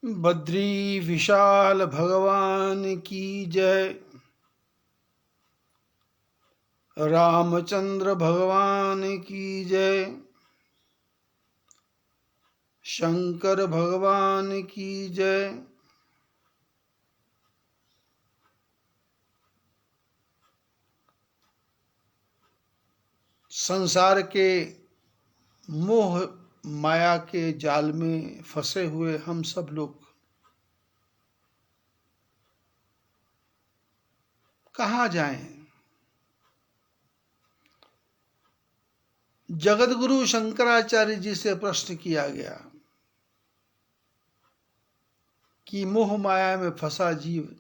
बद्री विशाल भगवान की जय। रामचंद्र भगवान की जय। शंकर भगवान की जय। संसार के मोह माया के जाल में फंसे हुए हम सब लोग कहाँ जाएं? जगतगुरु शंकराचार्य जी से प्रश्न किया गया कि मोह माया में फंसा जीव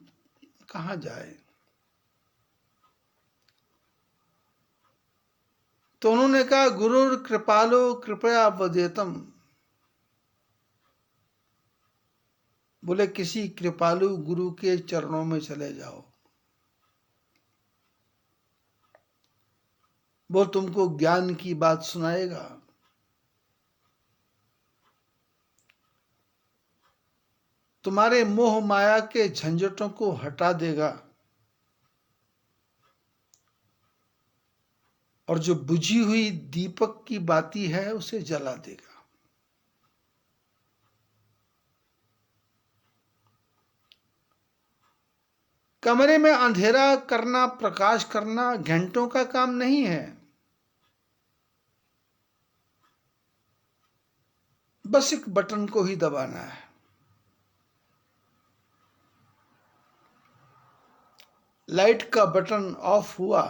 कहाँ जाए। तो उन्होंने कहा, गुरुर कृपालो कृपया वदेतम। बोले किसी कृपालु गुरु के चरणों में चले जाओ, वो तुमको ज्ञान की बात सुनाएगा। तुम्हारे मोह माया के झंझटों को हटा देगा और जो बुझी हुई दीपक की बाती है उसे जला देगा। कमरे में अंधेरा करना, प्रकाश करना घंटों का काम नहीं है। बस एक बटन को ही दबाना है। लाइट का बटन ऑफ हुआ,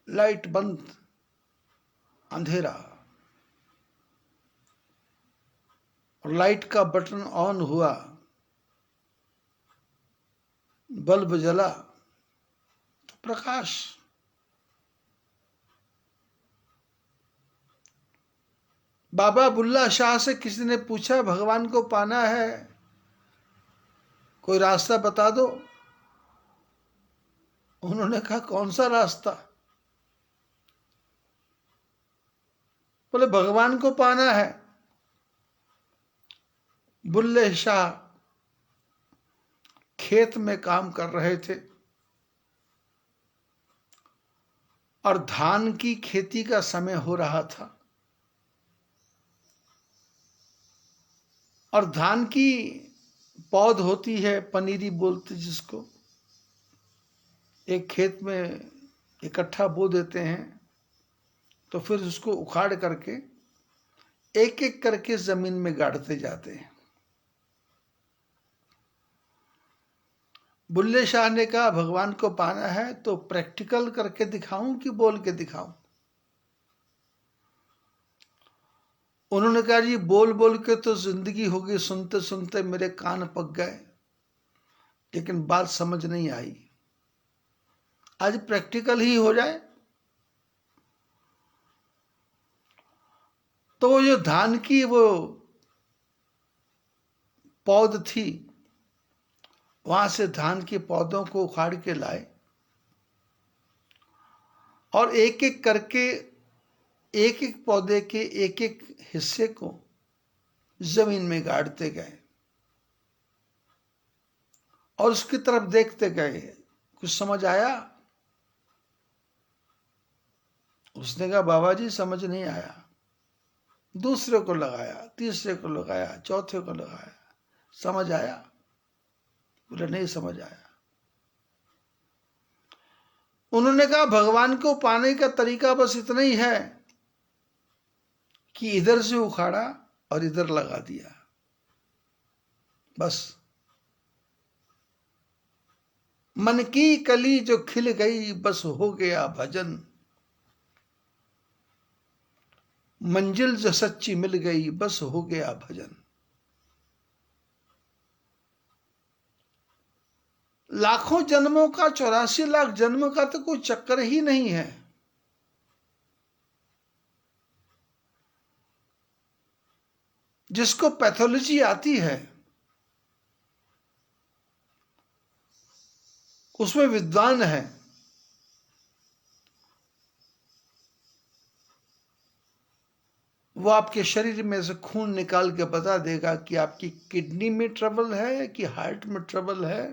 लाइट बंद, अंधेरा। और लाइट का बटन ऑन हुआ, बल्ब जला तो प्रकाश। बाबा बुल्ला शाह से किसी ने पूछा, भगवान को पाना है, कोई रास्ता बता दो। उन्होंने कहा, कौन सा रास्ता? बोले भगवान को पाना है। बुल्ले शाह खेत में काम कर रहे थे और धान की खेती का समय हो रहा था। और धान की पौध होती है, पनीरी बोलते जिसको, एक खेत में इकट्ठा बो देते हैं तो फिर उसको उखाड़ करके एक एक करके जमीन में गाड़ते जाते हैं। बुल्ले शाह ने कहा, भगवान को पाना है तो प्रैक्टिकल करके दिखाऊं कि बोल के दिखाऊं? उन्होंने कहा, जी बोल बोल के तो जिंदगी होगी, सुनते सुनते मेरे कान पक गए, लेकिन बात समझ नहीं आई। आज प्रैक्टिकल ही हो जाए। तो वो जो धान की वो पौध थी, वहां से धान के पौधों को उखाड़ के लाए और एक एक करके एक एक पौधे के एक एक हिस्से को जमीन में गाड़ते गए और उसकी तरफ देखते गए। कुछ समझ आया? उसने कहा, बाबा जी समझ नहीं आया। दूसरे को लगाया, तीसरे को लगाया, चौथे को लगाया, समझ आया? बोले नहीं समझ आया। उन्होंने कहा, भगवान को पाने का तरीका बस इतना ही है कि इधर से उखाड़ा और इधर लगा दिया, बस। मन की कली जो खिल गई, बस हो गया भजन। मंजिल जो सच्ची मिल गई, बस हो गया भजन। लाखों जन्मों का, 84 लाख जन्म का तो कोई चक्कर ही नहीं है। जिसको पैथोलॉजी आती है उसमें विद्वान है। वो आपके शरीर में से खून निकाल के बता देगा कि आपकी किडनी में ट्रबल है, कि हार्ट में ट्रबल है,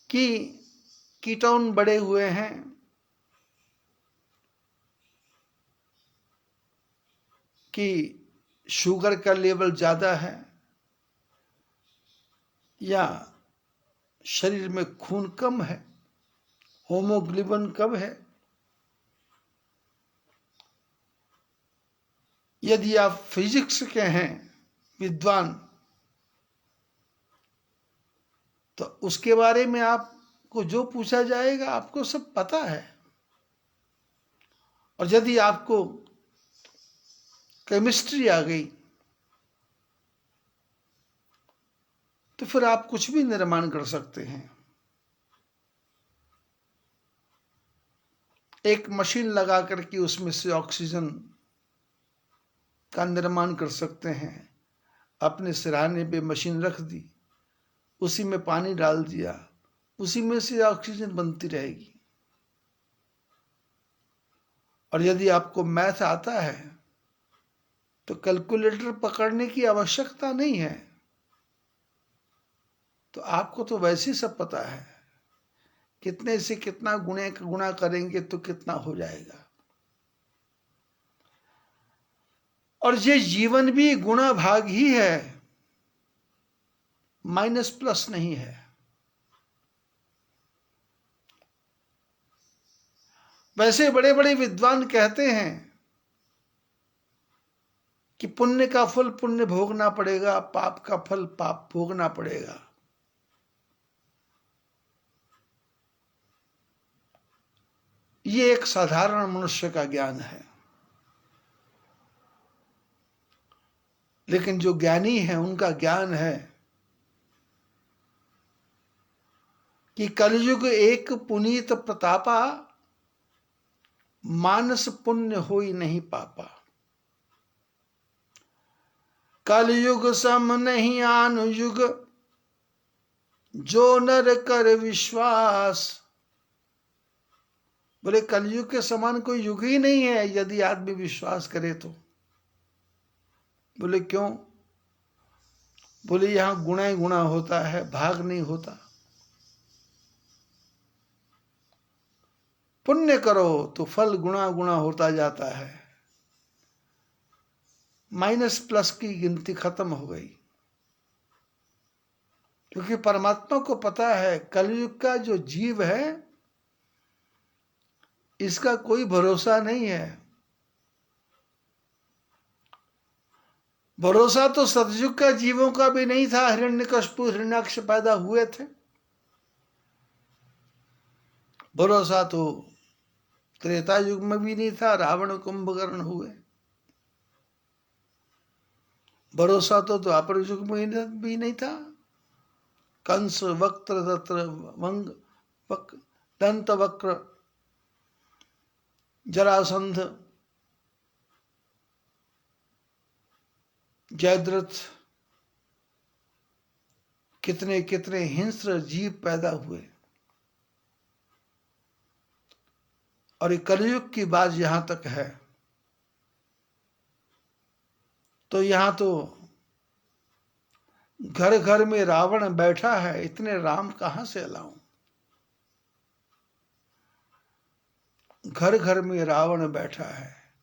कि कीटोन बढ़े हुए हैं, कि शुगर का लेवल ज्यादा है, या शरीर में खून कम है, होमोग्लोबिन कम है। यदि आप फिजिक्स के हैं विद्वान, तो उसके बारे में आपको जो पूछा जाएगा आपको सब पता है। और यदि आपको केमिस्ट्री आ गई तो फिर आप कुछ भी निर्माण कर सकते हैं। एक मशीन लगा करके उसमें से ऑक्सीजन का निर्माण कर सकते हैं। अपने सिरहाने पे मशीन रख दी, उसी में पानी डाल दिया, उसी में से ऑक्सीजन बनती रहेगी। और यदि आपको मैथ आता है तो कैलकुलेटर पकड़ने की आवश्यकता नहीं है, तो आपको तो वैसे ही सब पता है, कितने से कितना गुणा करेंगे तो कितना हो जाएगा। और ये जीवन भी गुणा भाग ही है, माइनस प्लस नहीं है। वैसे बड़े बड़े विद्वान कहते हैं कि पुण्य का फल पुण्य भोगना पड़ेगा, पाप का फल पाप भोगना पड़ेगा। ये एक साधारण मनुष्य का ज्ञान है। लेकिन जो ज्ञानी है उनका ज्ञान है कि कलयुग एक पुनीत प्रतापा, मानस पुण्य होई नहीं पापा। कलयुग सम नहीं आन युग, जो नर कर विश्वास। बोले कलयुग के समान कोई युग ही नहीं है यदि आदमी विश्वास करे तो। बोले क्यों? बोले यहां गुणा ही गुणा होता है, भाग नहीं होता। पुण्य करो तो फल गुणा गुणा होता जाता है, माइनस प्लस की गिनती खत्म हो गई। क्योंकि परमात्मा को पता है कलयुग का जो जीव है इसका कोई भरोसा नहीं है। भरोसा तो सतयुग का जीवों का भी नहीं था। हिरण्यकशिपु हिरण्याक्ष पैदा हुए थे। भरोसा तो त्रेता युग में भी नहीं था, रावण कुंभकर्ण हुए। भरोसा तो द्वापर युग में भी नहीं था। कंस वक्त्र तत्र वंग दंत वक्र जरासंध जयद्रथ, कितने कितने हिंस्र जीव पैदा हुए। और ये कलयुग की बात यहां तक है तो यहां तो घर घर में रावण बैठा है, इतने राम कहां से लाऊं? घर घर में रावण बैठा है,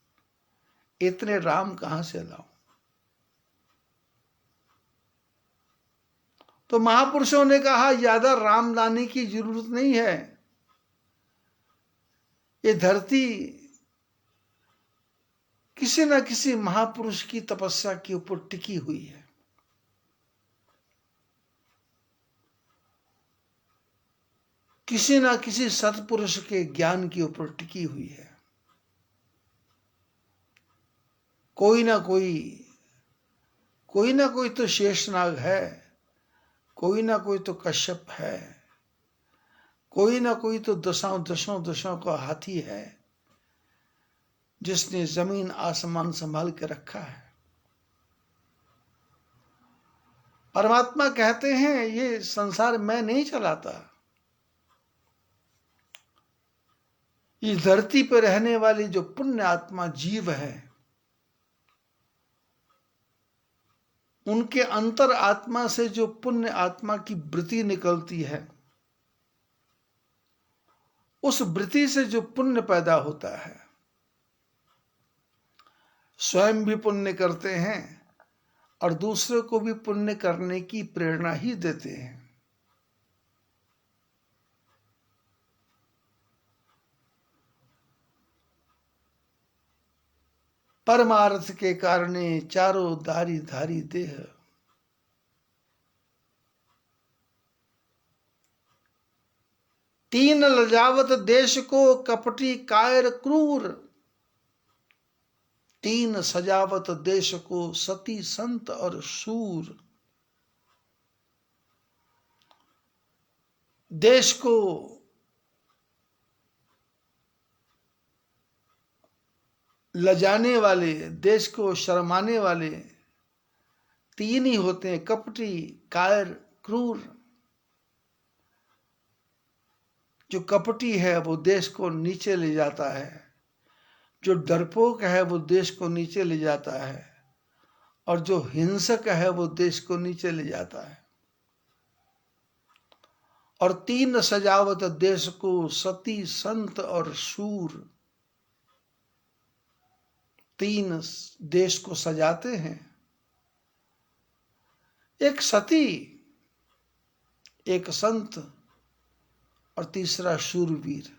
इतने राम कहां से लाऊं? तो महापुरुषों ने कहा ज्यादा राम लाने की जरूरत नहीं है। ये धरती किसी न किसी महापुरुष की तपस्या के ऊपर टिकी हुई है। किसी न किसी सत्पुरुष के ज्ञान के ऊपर टिकी हुई है। कोई ना कोई तो शेषनाग है, कोई ना कोई तो कश्यप है, कोई ना कोई तो दशों का हाथी है जिसने जमीन आसमान संभाल के रखा है। परमात्मा कहते हैं ये संसार मैं नहीं चलाता, इस धरती पर रहने वाली जो पुण्य आत्मा जीव है, उनके अंतर आत्मा से जो पुण्य आत्मा की वृत्ति निकलती है, उस वृत्ति से जो पुण्य पैदा होता है, स्वयं भी पुण्य करते हैं और दूसरे को भी पुण्य करने की प्रेरणा ही देते हैं। परमार्थ के कारणे चारों धारी धारी देह, तीन लजावत देश को कपटी कायर क्रूर, तीन सजावत देश को सती संत और शूर। देश को लजाने वाले, देश को शर्माने वाले तीन ही होते हैं, कपटी, कायर, क्रूर। जो कपटी है वो देश को नीचे ले जाता है, जो डरपोक है वो देश को नीचे ले जाता है, और जो हिंसक है वो देश को नीचे ले जाता है। और तीन सजावत देश को सती संत और शूर, तीन देश को सजाते हैं, एक सती, एक संत और तीसरा शूरवीर।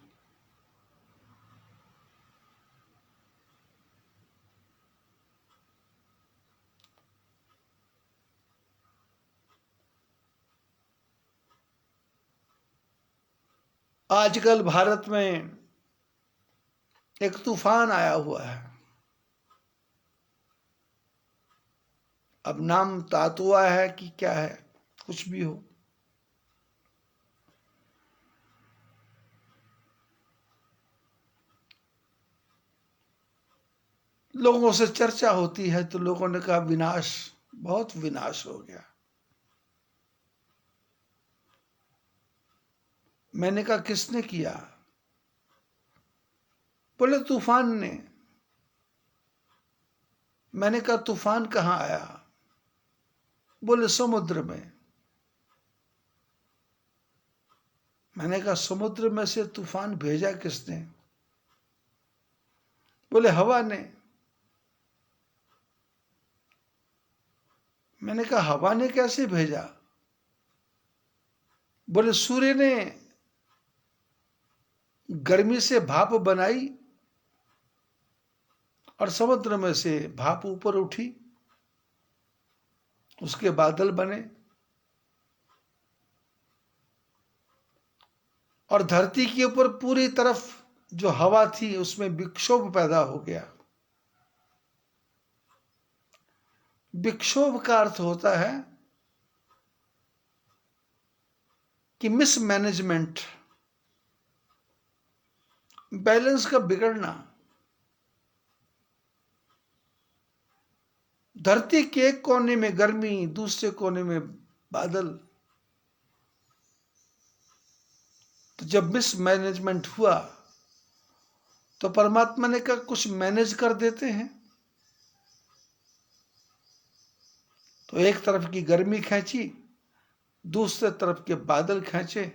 आजकल भारत में एक तूफान आया हुआ है। अब नाम तातुआ है कि क्या है, कुछ भी हो, लोगों से चर्चा होती है तो लोगों ने कहा विनाश, बहुत विनाश हो गया। मैंने कहा किसने किया? बोले तूफान ने। मैंने कहा तूफान कहाँ आया? बोले समुद्र में। मैंने कहा समुद्र में से तूफान भेजा किसने? बोले हवा ने। मैंने कहा हवा ने कैसे भेजा? बोले सूर्य ने गर्मी से भाप बनाई और समुद्र में से भाप ऊपर उठी, उसके बादल बने और धरती के ऊपर पूरी तरफ जो हवा थी उसमें विक्षोभ पैदा हो गया। विक्षोभ का अर्थ होता है कि मिसमैनेजमेंट, बैलेंस का बिगड़ना। धरती के एक कोने में गर्मी, दूसरे कोने में बादल। तो जब मिसमैनेजमेंट हुआ तो परमात्मा ने कहा कुछ मैनेज कर देते हैं। तो एक तरफ की गर्मी खींची, दूसरे तरफ के बादल खींचे,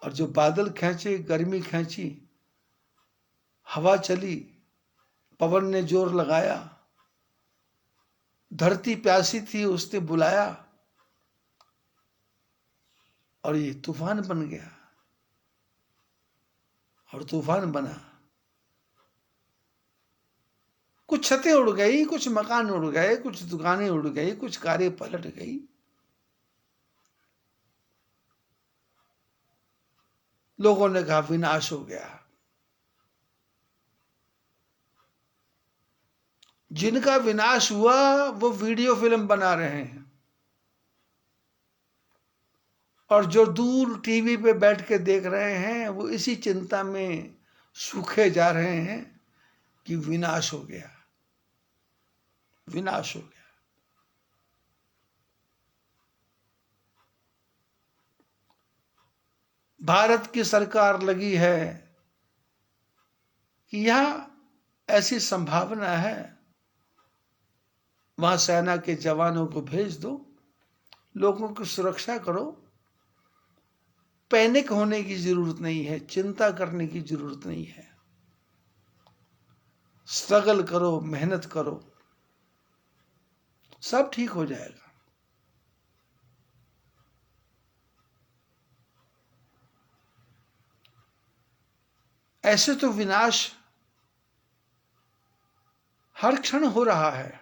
और जो बादल खींचे, गर्मी खींची, हवा चली, पवन ने जोर लगाया, धरती प्यासी थी, उसने बुलाया और ये तूफान बन गया। और तूफान बना, कुछ छतें उड़ गई, कुछ मकान उड़ गए, कुछ दुकानें उड़ गई, कुछ कारें पलट गई। लोगों ने कहा विनाश हो गया। जिनका विनाश हुआ वो वीडियो फिल्म बना रहे हैं, और जो दूर टीवी पे बैठ के देख रहे हैं वो इसी चिंता में सूखे जा रहे हैं कि विनाश हो गया, विनाश हो गया। भारत की सरकार लगी है कि यहां ऐसी संभावना है, वहां सेना के जवानों को भेज दो, लोगों की सुरक्षा करो। पैनिक होने की जरूरत नहीं है, चिंता करने की जरूरत नहीं है। स्ट्रगल करो, मेहनत करो, सब ठीक हो जाएगा। ऐसे तो विनाश हर क्षण हो रहा है,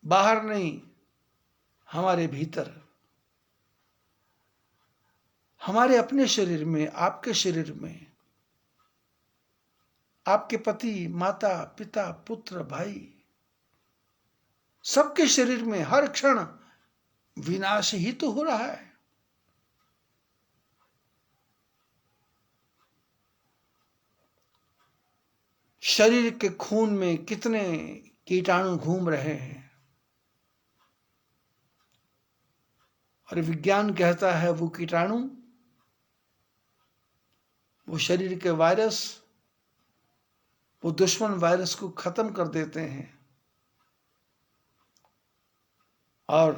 बाहर नहीं, हमारे भीतर, हमारे अपने शरीर में, आपके शरीर में, आपके पति, माता, पिता, पुत्र, भाई, सबके शरीर में हर क्षण विनाश ही तो हो रहा है। शरीर के खून में कितने कीटाणु घूम रहे हैं, और विज्ञान कहता है वो कीटाणु, वो शरीर के वायरस, वो दुश्मन वायरस को खत्म कर देते हैं और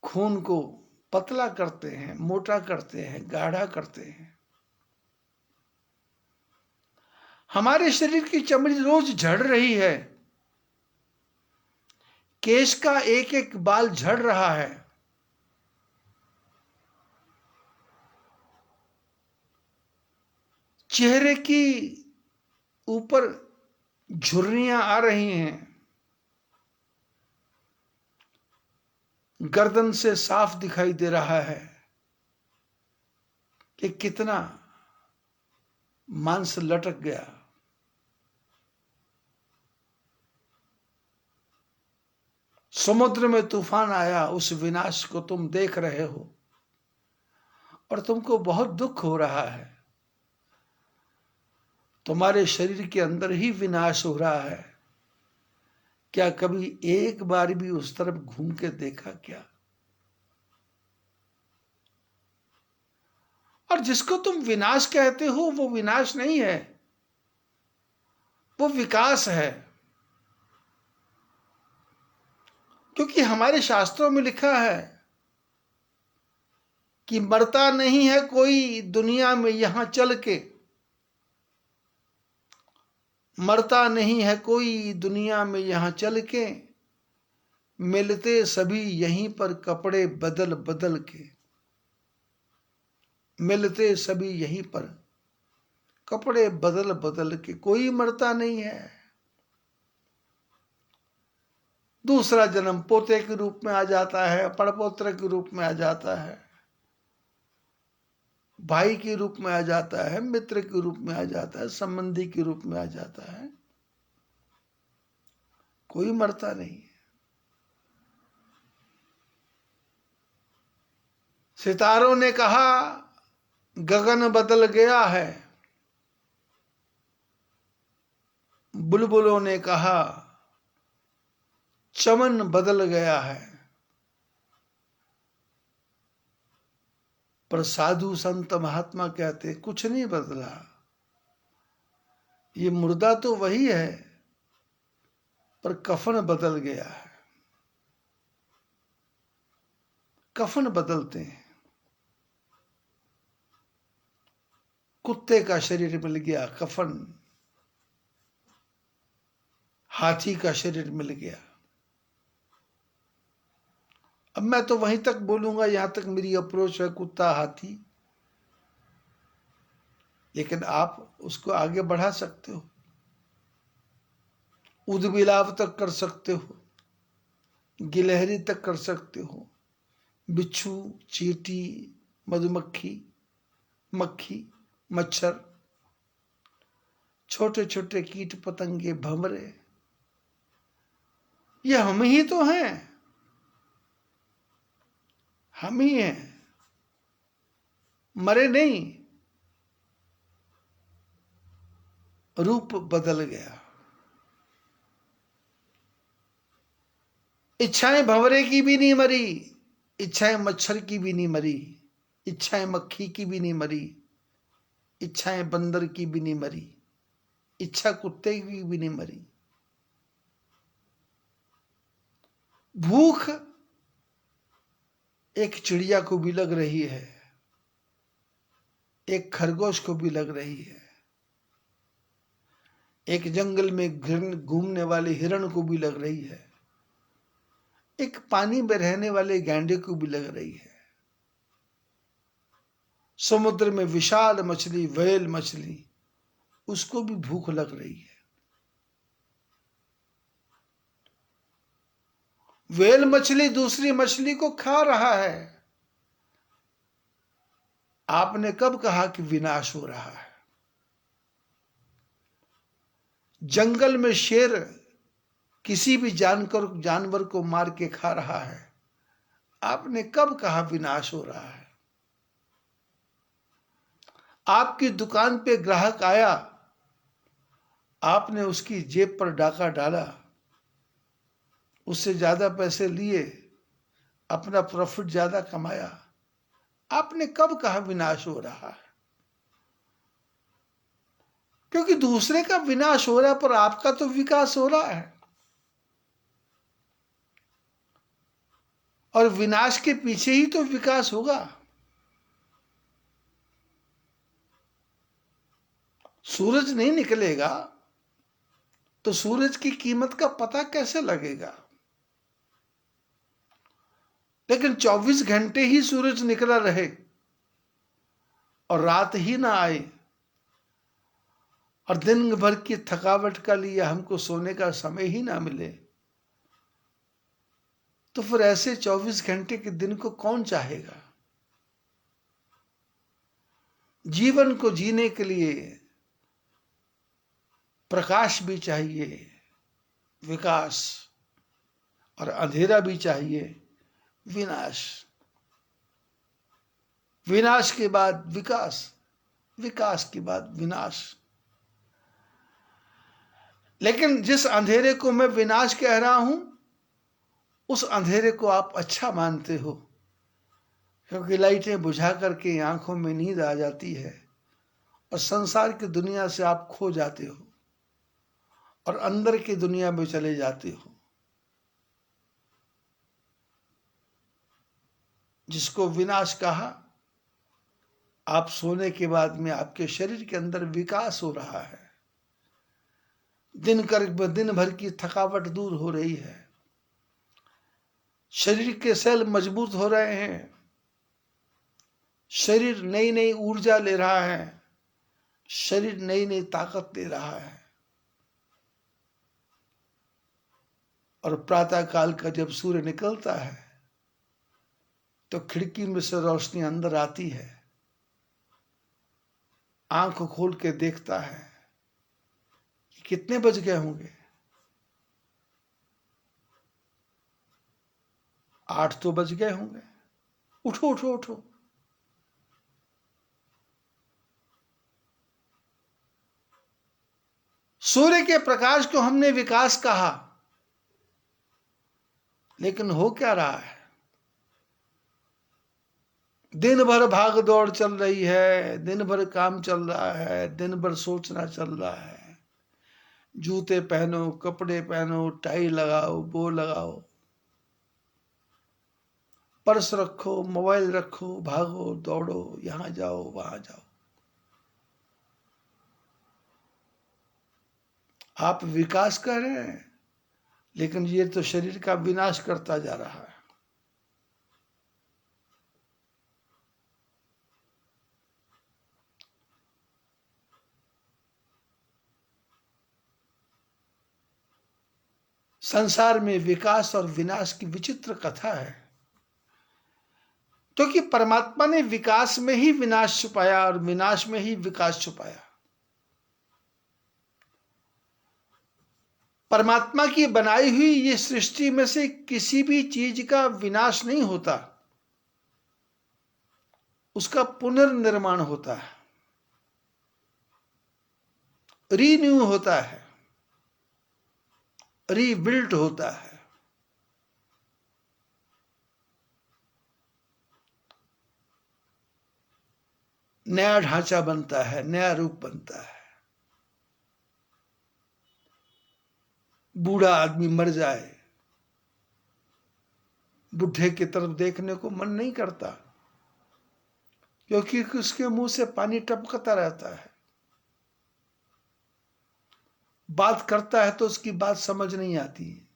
खून को पतला करते हैं, मोटा करते हैं, गाढ़ा करते हैं। हमारे शरीर की चमड़ी रोज झड़ रही है, केश का एक एक बाल झड़ रहा है, चेहरे की ऊपर झुर्रियां आ रही हैं, गर्दन से साफ दिखाई दे रहा है कि कितना मांस लटक गया। समुद्र में तूफान आया, उस विनाश को तुम देख रहे हो और तुमको बहुत दुख हो रहा है। तुम्हारे शरीर के अंदर ही विनाश हो रहा है, क्या कभी एक बार भी उस तरफ घूम के देखा क्या? और जिसको तुम विनाश कहते हो वो विनाश नहीं है, वो विकास है। क्योंकि हमारे शास्त्रों में लिखा है कि मरता नहीं है कोई दुनिया में यहां चल के, मरता नहीं है कोई दुनिया में यहां चल के, मिलते सभी यहीं पर कपड़े बदल बदल के, मिलते सभी यहीं पर कपड़े बदल बदल के। कोई मरता नहीं है। दूसरा जन्म पोते के रूप में आ जाता है, पड़पोत्र के रूप में आ जाता है, भाई के रूप में आ जाता है, मित्र के रूप में आ जाता है, संबंधी के रूप में आ जाता है। कोई मरता नहीं है। सितारों ने कहा गगन बदल गया है, बुलबुलों ने कहा चमन बदल गया है, पर साधु संत महात्मा कहते कुछ नहीं बदला, ये मुर्दा तो वही है पर कफन बदल गया है। कफन बदलते हैं। कुत्ते का शरीर मिल गया कफन, हाथी का शरीर मिल गया। अब मैं तो वहीं तक बोलूंगा जहां तक मेरी अप्रोच है, कुत्ता हाथी, लेकिन आप उसको आगे बढ़ा सकते हो, उद्बिलाव तक कर सकते हो, गिलहरी तक कर सकते हो, बिच्छू, चींटी, मधुमक्खी, मक्खी, मच्छर, छोटे छोटे कीट पतंगे, भंवरे, ये हम ही तो हैं, हम ही हैं, मरे नहीं। रूप बदल गया। इच्छाएं भंवरे की भी नहीं मरी, इच्छाएं मच्छर की भी नहीं मरी, इच्छाएं मक्खी की भी नहीं मरी, इच्छाएं बंदर की भी नहीं मरी, इच्छा कुत्ते की भी नहीं मरी। भूख एक चिड़िया को भी लग रही है, एक खरगोश को भी लग रही है, एक जंगल में घूमने वाले हिरण को भी लग रही है, एक पानी में रहने वाले गैंडे को भी लग रही है। समुद्र में विशाल मछली, व्हेल मछली, उसको भी भूख लग रही है। व्हेल मछली दूसरी मछली को खा रहा है। आपने कब कहा कि विनाश हो रहा है? जंगल में शेर किसी भी जानवर को मार के खा रहा है। आपने कब कहा विनाश हो रहा है? आपकी दुकान पे ग्राहक आया, आपने उसकी जेब पर डाका डाला, उससे ज्यादा पैसे लिए, अपना प्रॉफिट ज्यादा कमाया। आपने कब कहा विनाश हो रहा है? क्योंकि दूसरे का विनाश हो रहा है, पर आपका तो विकास हो रहा है। और विनाश के पीछे ही तो विकास होगा। सूरज नहीं निकलेगा तो सूरज की कीमत का पता कैसे लगेगा? लेकिन 24 घंटे ही सूरज निकला रहे और रात ही ना आए और दिन भर की थकावट का लिए हमको सोने का समय ही ना मिले, तो फिर ऐसे 24 घंटे के दिन को कौन चाहेगा? जीवन को जीने के लिए प्रकाश भी चाहिए, विकास, और अंधेरा भी चाहिए, विनाश। विनाश के बाद विकास, विकास के बाद विनाश। लेकिन जिस अंधेरे को मैं विनाश कह रहा हूं, उस अंधेरे को आप अच्छा मानते हो, क्योंकि लाइटें बुझा करके आंखों में नींद आ जाती है और संसार की दुनिया से आप खो जाते हो और अंदर की दुनिया में चले जाते हो। जिसको विनाश कहा, आप सोने के बाद में आपके शरीर के अंदर विकास हो रहा है, दिन भर की थकावट दूर हो रही है, शरीर के सेल मजबूत हो रहे हैं, शरीर नई नई ऊर्जा ले रहा है, शरीर नई नई ताकत दे रहा है। और प्रातः काल का जब सूर्य निकलता है तो खिड़की में से रोशनी अंदर आती है, आंख खोल के देखता है कि कितने बज गए होंगे। 8 तो बज गए होंगे, उठो उठो उठो। सूर्य के प्रकाश को हमने विकास कहा, लेकिन हो क्या रहा है? दिन भर भाग दौड़ चल रही है, दिन भर काम चल रहा है, दिन भर सोचना चल रहा है। जूते पहनो, कपड़े पहनो, टाई लगाओ, वो लगाओ, पर्स रखो, मोबाइल रखो, भागो दौड़ो, यहां जाओ वहां जाओ। आप विकास कर रहे हैं, लेकिन ये तो शरीर का विनाश करता जा रहा है। संसार में विकास और विनाश की विचित्र कथा है, क्योंकि परमात्मा ने विकास में ही विनाश छुपाया और विनाश में ही विकास छुपाया। परमात्मा की बनाई हुई ये सृष्टि में से किसी भी चीज का विनाश नहीं होता, उसका पुनर्निर्माण होता है, रीन्यू होता है, रीबिल्ट होता है। नया ढांचा बनता है, नया रूप बनता है। बूढ़ा आदमी मर जाए, बुढ़े की तरफ देखने को मन नहीं करता, क्योंकि उसके मुंह से पानी टपकता रहता है। बात करता है तो उसकी बात समझ नहीं आती है।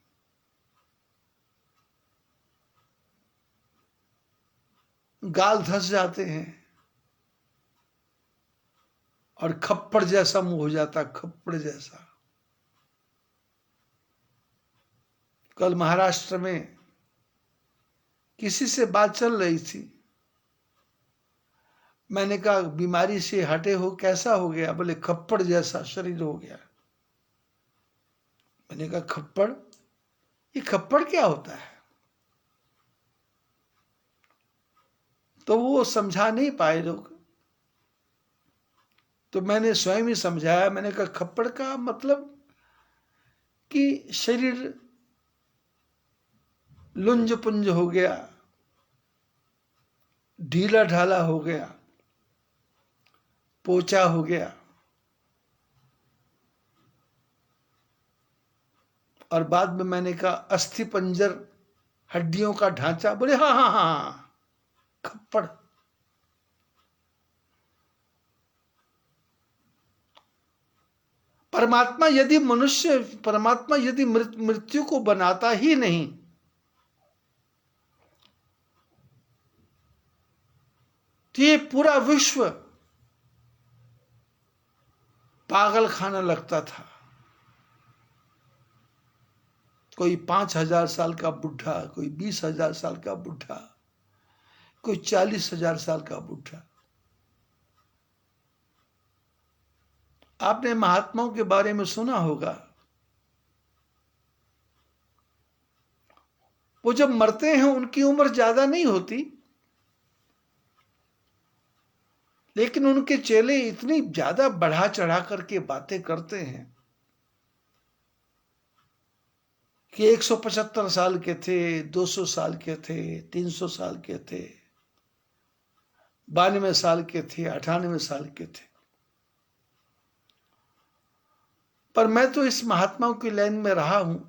गाल धस जाते हैं और खप्पड़ जैसा मुंह हो जाता, खप्पड़ जैसा। कल महाराष्ट्र में किसी से बात चल रही थी, मैंने कहा बीमारी से हटे हो, कैसा हो गया? बोले खप्पड़ जैसा शरीर हो गया। मैंने कहा खप्पड़, ये खप्पड़ क्या होता है? तो वो समझा नहीं पाए लोग, तो मैंने स्वयं ही समझाया। मैंने कहा खप्पड़ का मतलब कि शरीर लुंज पुंज हो गया, ढीला ढाला हो गया, पोचा हो गया। और बाद में मैंने कहा अस्थि पंजर, हड्डियों का ढांचा। बोले हाँ हाँ हाँ, खप्पड़। परमात्मा यदि मृत्यु को बनाता ही नहीं, तो ये पूरा विश्व पागल खाना लगता था। कोई 5,000 साल का बुढ़ा, कोई 20,000 साल का बुढ़ा, कोई 40,000 साल का बुढ़ा। आपने महात्माओं के बारे में सुना होगा, वो जब मरते हैं उनकी उम्र ज्यादा नहीं होती, लेकिन उनके चेले इतनी ज्यादा बढ़ा चढ़ा करके बातें करते हैं कि 175 साल के थे, 200 साल के थे, 300 साल के थे, 92 साल के थे, 98 साल के थे। पर मैं तो इस महात्माओं की लाइन में रहा हूं।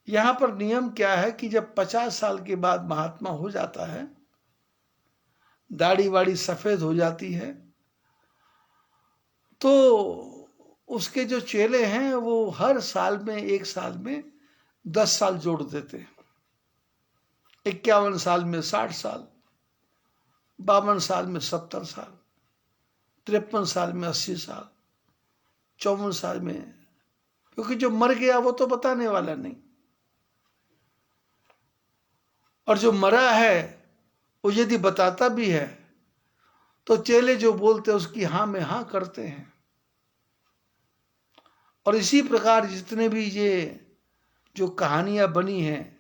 यहां पर नियम क्या है कि जब 50 साल के बाद महात्मा हो जाता है, दाढ़ी वाड़ी सफेद हो जाती है, तो उसके जो चेले हैं वो हर साल में, एक साल में 10 साल जोड़ देते हैं। 51 साल में 60 साल, 52 साल में 70 साल, 53 साल में 80 साल, 54 साल में, क्योंकि जो मर गया वो तो बताने वाला नहीं, और जो मरा है वो यदि बताता भी है तो चेले जो बोलते हैं उसकी हाँ में हाँ करते हैं। और इसी प्रकार जितने भी ये जो कहानियां बनी हैं,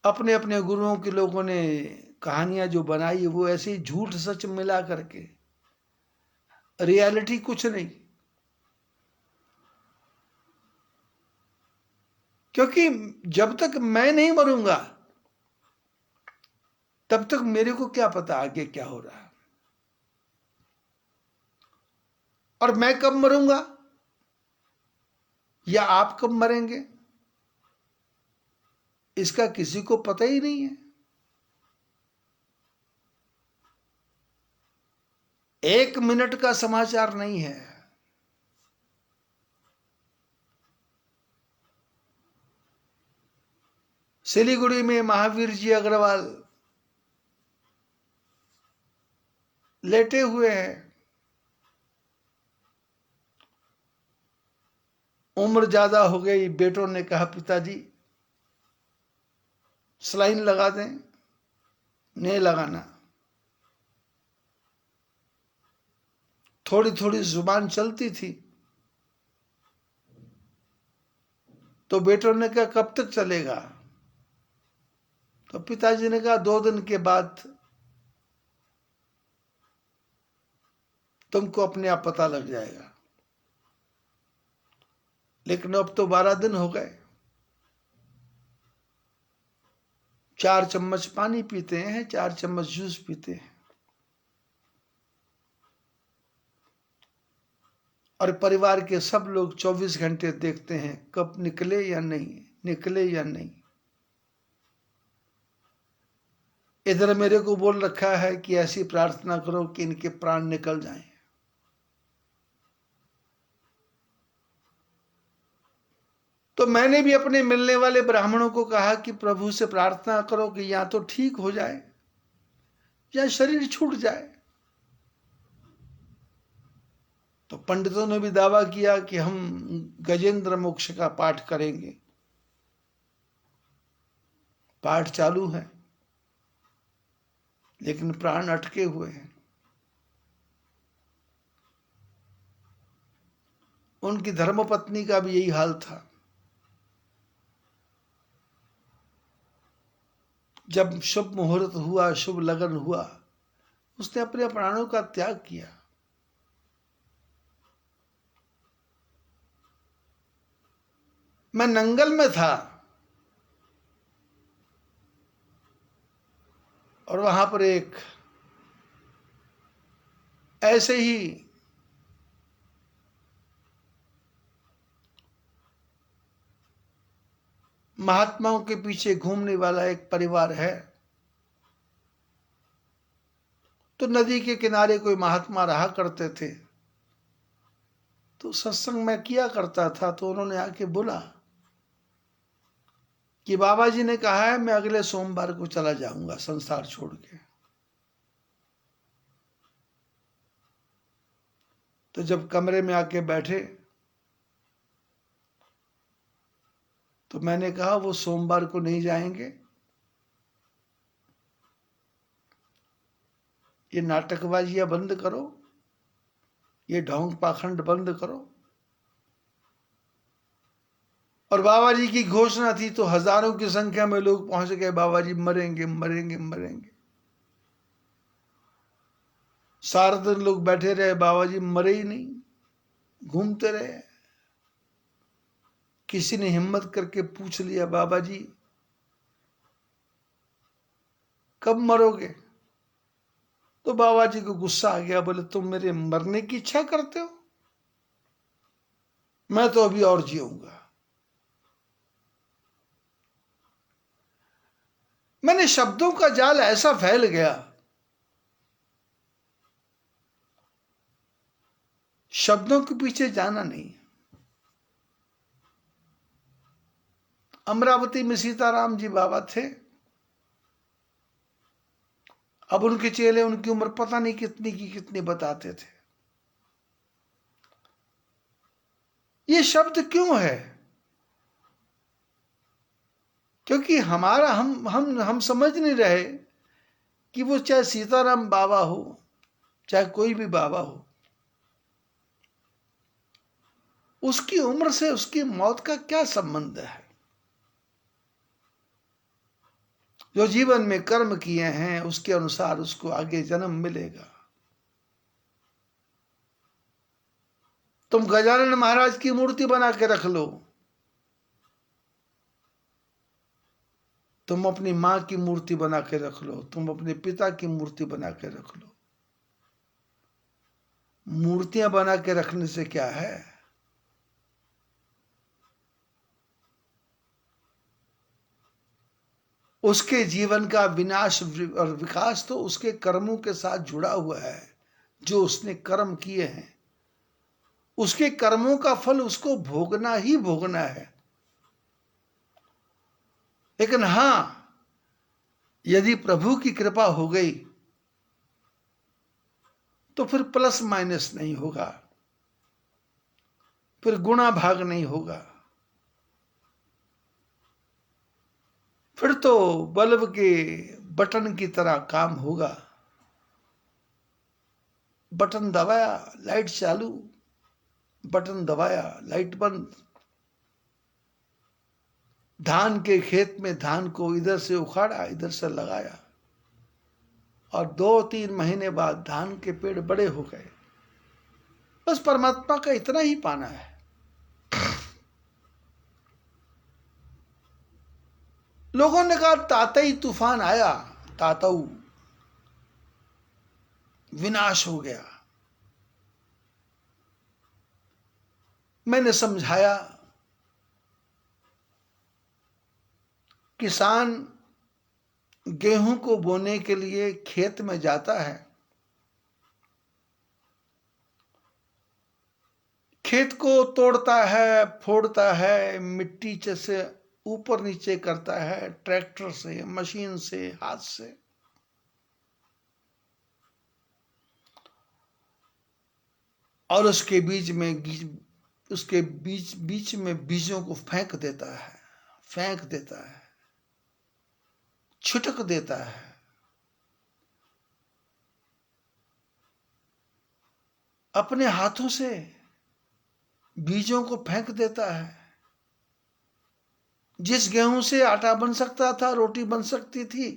अपने अपने गुरुओं के लोगों ने कहानियां जो बनाई है, वो ऐसे ही झूठ सच मिला करके, रियलिटी कुछ नहीं। क्योंकि जब तक मैं नहीं मरूंगा तब तक मेरे को क्या पता आगे क्या हो रहा है, और मैं कब मरूंगा या आप कब मरेंगे इसका किसी को पता ही नहीं है। एक मिनट का समाचार नहीं है। सिलीगुड़ी में महावीर जी अग्रवाल लेटे हुए हैं, उम्र ज्यादा हो गई। बेटों ने कहा पिताजी सलाइन लगा दें, नहीं लगाना। थोड़ी थोड़ी जुबान चलती थी, तो बेटों ने कहा कब तक चलेगा? तो पिताजी ने कहा 2 दिन के बाद तुमको अपने आप पता लग जाएगा। लेकिन अब तो 12 दिन हो गए, 4 चम्मच पानी पीते हैं, 4 चम्मच जूस पीते हैं, और परिवार के सब लोग 24 घंटे देखते हैं कब निकले या नहीं, निकले या नहीं। इधर मेरे को बोल रखा है कि ऐसी प्रार्थना करो कि इनके प्राण निकल जाएं। तो मैंने भी अपने मिलने वाले ब्राह्मणों को कहा कि प्रभु से प्रार्थना करो कि या तो ठीक हो जाए या शरीर छूट जाए। तो पंडितों ने भी दावा किया कि हम गजेंद्र मोक्ष का पाठ करेंगे। पाठ चालू है, लेकिन प्राण अटके हुए हैं। उनकी धर्मपत्नी का भी यही हाल था। जब शुभ मुहूर्त हुआ, शुभ लगन हुआ, उसने अपने प्राणों का त्याग किया। मैं नंगल में था और वहां पर एक ऐसे ही महात्माओं के पीछे घूमने वाला एक परिवार है। तो नदी के किनारे कोई महात्मा रहा करते थे, तो सत्संग मैं किया करता था। तो उन्होंने आके बोला कि बाबा जी ने कहा है मैं अगले सोमवार को चला जाऊंगा संसार छोड़ के। तो जब कमरे में आके बैठे तो मैंने कहा वो सोमवार को नहीं जाएंगे, ये नाटकबाजियां बंद करो, ये ढोंग पाखंड बंद करो। और बाबा जी की घोषणा थी तो हजारों की संख्या में लोग पहुंच गए, बाबा जी मरेंगे मरेंगे मरेंगे। सारा दिन लोग बैठे रहे, बाबा जी मरे ही नहीं, घूमते रहे। किसी ने हिम्मत करके पूछ लिया, बाबा जी कब मरोगे? तो बाबा जी को गुस्सा आ गया, बोले तुम मेरे मरने की इच्छा करते हो? मैं तो अभी और जीऊंगा। मैंने शब्दों का जाल ऐसा फैल गया, शब्दों के पीछे जाना नहीं। अमरावती में सीताराम जी बाबा थे। अब उनके चेले उनकी उम्र पता नहीं कितनी की कितनी बताते थे। ये शब्द क्यों है? क्योंकि हमारा हम समझ नहीं रहे कि वो चाहे सीताराम बाबा हो, चाहे कोई भी बाबा हो, उसकी उम्र से उसकी मौत का क्या संबंध है। जो जीवन में कर्म किए हैं उसके अनुसार उसको आगे जन्म मिलेगा। तुम गजानन महाराज की मूर्ति बना के रख लो, तुम अपनी मां की मूर्ति बना के रख लो, तुम अपने पिता की मूर्ति बना के रख लो। मूर्तियां बना के रखने से क्या है? उसके जीवन का विनाश और विकास तो उसके कर्मों के साथ जुड़ा हुआ है। जो उसने कर्म किए हैं, उसके कर्मों का फल उसको भोगना ही भोगना है। लेकिन हां, यदि प्रभु की कृपा हो गई तो फिर प्लस माइनस नहीं होगा, फिर गुणा भाग नहीं होगा। फिर तो बल्ब के बटन की तरह काम होगा। बटन दबाया लाइट चालू, बटन दबाया लाइट बंद। धान के खेत में धान को इधर से उखाड़ा, इधर से लगाया, और 2-3 महीने बाद धान के पेड़ बड़े हो गए। बस परमात्मा का इतना ही पाना है। लोगों ने कहा तातई तूफान आया, ताताऊ, विनाश हो गया। मैंने समझाया, किसान गेहूं को बोने के लिए खेत में जाता है, खेत को तोड़ता है, फोड़ता है, मिट्टी से ऊपर नीचे करता है, ट्रैक्टर से, मशीन से, हाथ से। और उसके बीच में बीजों को फेंक देता है, छिटक देता है। अपने हाथों से बीजों को फेंक देता है। जिस गेहूं से आटा बन सकता था, रोटी बन सकती थी,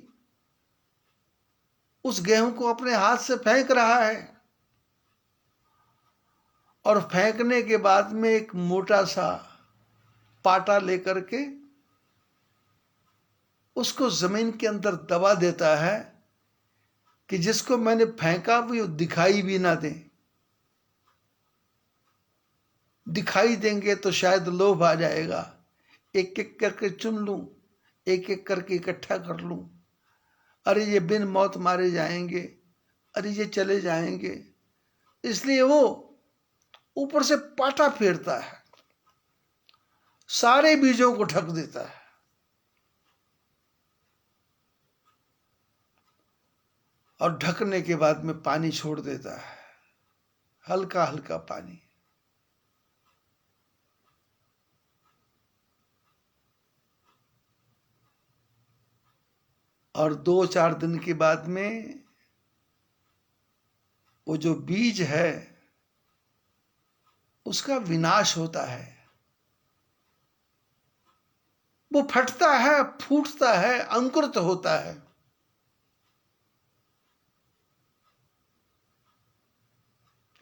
उस गेहूं को अपने हाथ से फेंक रहा है। और फेंकने के बाद में एक मोटा सा पाटा लेकर के उसको जमीन के अंदर दबा देता है कि जिसको मैंने फेंका वो दिखाई भी ना दे। दिखाई देंगे तो शायद लोभ आ जाएगा, एक एक करके चुन लूं, एक एक करके इकट्ठा कर लूं। अरे ये बिन मौत मारे जाएंगे, अरे ये चले जाएंगे। इसलिए वो ऊपर से पाटा फेरता है, सारे बीजों को ढक देता है। और ढकने के बाद में पानी छोड़ देता है, हल्का हल्का पानी। और 2-4 दिन के बाद में वो जो बीज है उसका विनाश होता है। वो फटता है, फूटता है, अंकुरित होता है।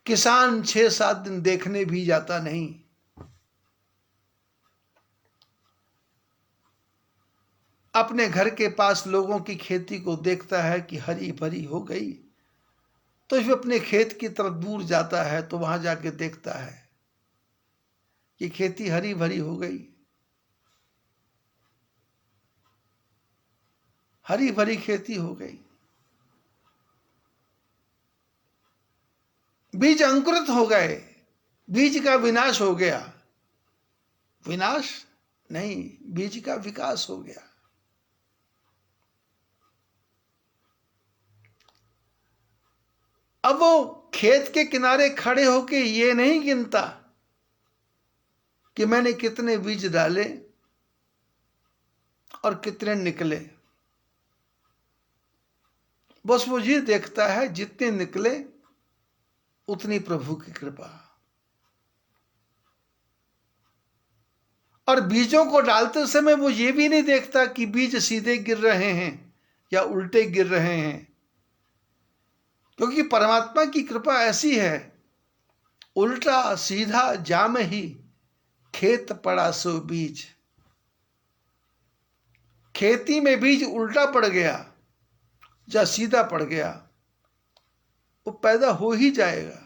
किसान 6-7 दिन देखने भी जाता नहीं। अपने घर के पास लोगों की खेती को देखता है कि हरी भरी हो गई, तो जब अपने खेत की तरफ दूर जाता है तो वहां जाके देखता है कि खेती हरी भरी हो गई, हरी भरी खेती हो गई। बीज अंकुरित हो गए, बीज का विनाश हो गया। विनाश नहीं, बीज का विकास हो गया। अब वो खेत के किनारे खड़े होके ये नहीं गिनता कि मैंने कितने बीज डाले और कितने निकले। बस वो ये देखता है जितने निकले उतनी प्रभु की कृपा। और बीजों को डालते समय वो ये भी नहीं देखता कि बीज सीधे गिर रहे हैं या उल्टे गिर रहे हैं, क्योंकि परमात्मा की कृपा ऐसी है, उल्टा सीधा जाम ही खेत पड़ा सो बीज। खेती में बीज उल्टा पड़ गया या सीधा पड़ गया, वो पैदा हो ही जाएगा।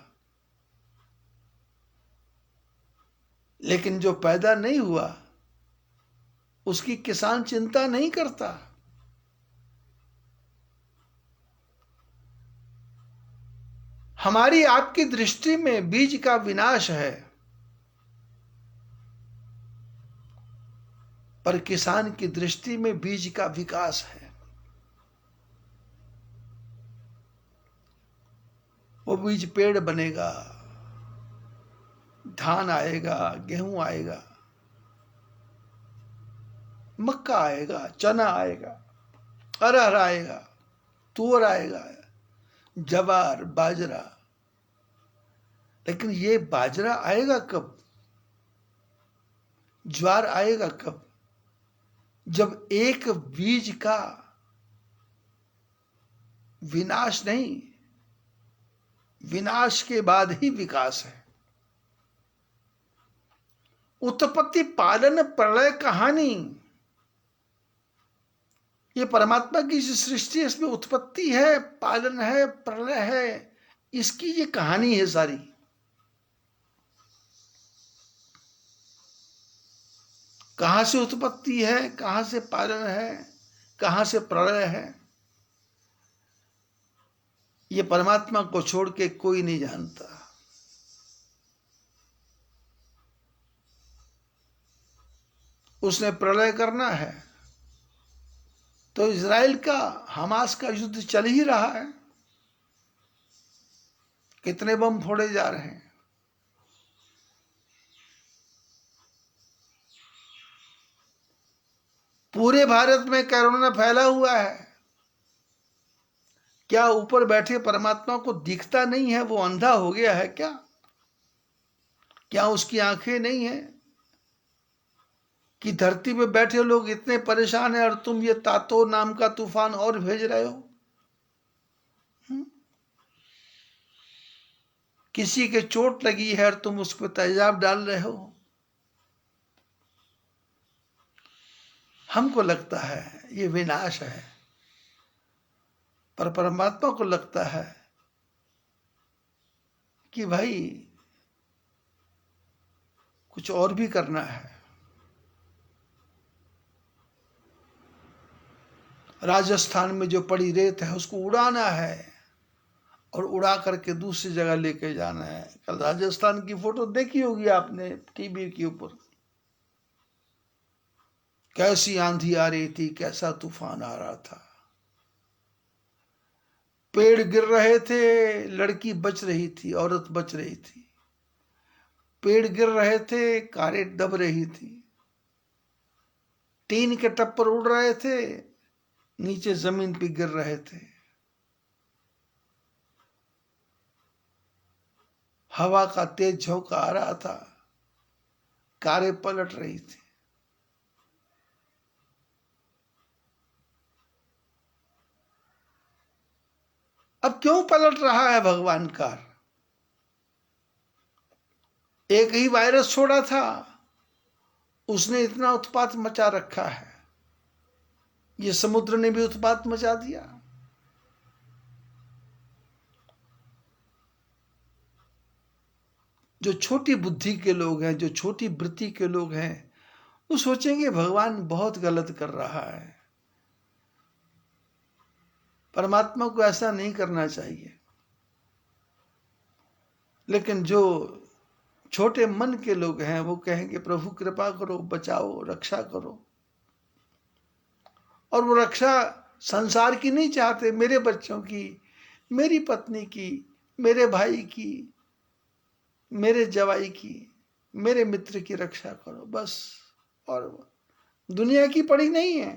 लेकिन जो पैदा नहीं हुआ उसकी किसान चिंता नहीं करता। हमारी आपकी दृष्टि में बीज का विनाश है, पर किसान की दृष्टि में बीज का विकास है। वो बीज पेड़ बनेगा, धान आएगा, गेहूं आएगा, मक्का आएगा, चना आएगा, अरहर आएगा, तुअर आएगा, जवार, बाजरा। लेकिन ये बाजरा आएगा कब, ज्वार आएगा कब? जब एक बीज का विनाश नहीं, विनाश के बाद ही विकास है। उत्पत्ति, पालन, प्रलय कहानी ये परमात्मा की जो सृष्टि है, इसमें उत्पत्ति है, पालन है, प्रलय है, इसकी ये कहानी है सारी। कहां से उत्पत्ति है, कहां से पालन है, कहां से प्रलय है, ये परमात्मा को छोड़ के कोई नहीं जानता। उसने प्रलय करना है तो इजराइल का हमास का युद्ध चल ही रहा है। कितने बम फोड़े जा रहे हैं। पूरे भारत में कोरोना फैला हुआ है। क्या ऊपर बैठे परमात्मा को दिखता नहीं है? वो अंधा हो गया है क्या? क्या उसकी आंखें नहीं है कि धरती पे बैठे लोग इतने परेशान हैं और तुम ये तातो नाम का तूफान और भेज रहे हो? किसी के चोट लगी है और तुम उस पर तेजाब डाल रहे हो। हमको लगता है ये विनाश है, पर परमात्मा को लगता है कि भाई कुछ और भी करना है। राजस्थान में जो पड़ी रेत है उसको उड़ाना है और उड़ा करके दूसरी जगह लेके जाना है। कल राजस्थान की फोटो देखी होगी आपने टीवी के ऊपर, कैसी आंधी आ रही थी, कैसा तूफान आ रहा था। पेड़ गिर रहे थे, लड़की बच रही थी, औरत बच रही थी। पेड़ गिर रहे थे, कारें दब रही थी। टीन के टप्पर उड़ रहे थे, नीचे जमीन पे गिर रहे थे। हवा का तेज झोंका आ रहा था, कारें पलट रही थी। अब क्यों पलट रहा है भगवान कार? एक ही वायरस छोड़ा था, उसने इतना उत्पात मचा रखा है। ये समुद्र ने भी उत्पात मचा दिया। जो छोटी बुद्धि के लोग हैं, जो छोटी वृत्ति के लोग हैं, वो सोचेंगे भगवान बहुत गलत कर रहा है। परमात्मा को ऐसा नहीं करना चाहिए। लेकिन जो छोटे मन के लोग हैं वो कहेंगे प्रभु कृपा करो, बचाओ, रक्षा करो। और वो रक्षा संसार की नहीं चाहते, मेरे बच्चों की, मेरी पत्नी की, मेरे भाई की, मेरे जवाई की, मेरे मित्र की रक्षा करो बस। और दुनिया की पड़ी नहीं है।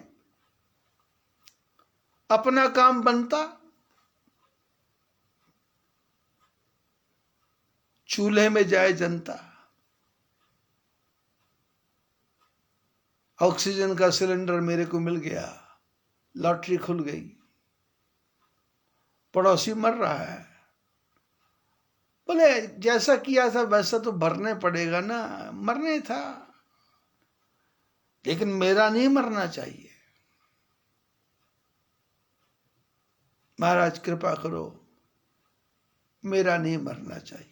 अपना काम बनता, चूल्हे में जाए जनता। ऑक्सीजन का सिलेंडर मेरे को मिल गया, लॉटरी खुल गई, पड़ोसी मर रहा है। बोले जैसा किया था वैसा तो भरने पड़ेगा ना, मरने था, लेकिन मेरा नहीं मरना चाहिए। महाराज कृपा करो, मेरा नहीं मरना चाहिए।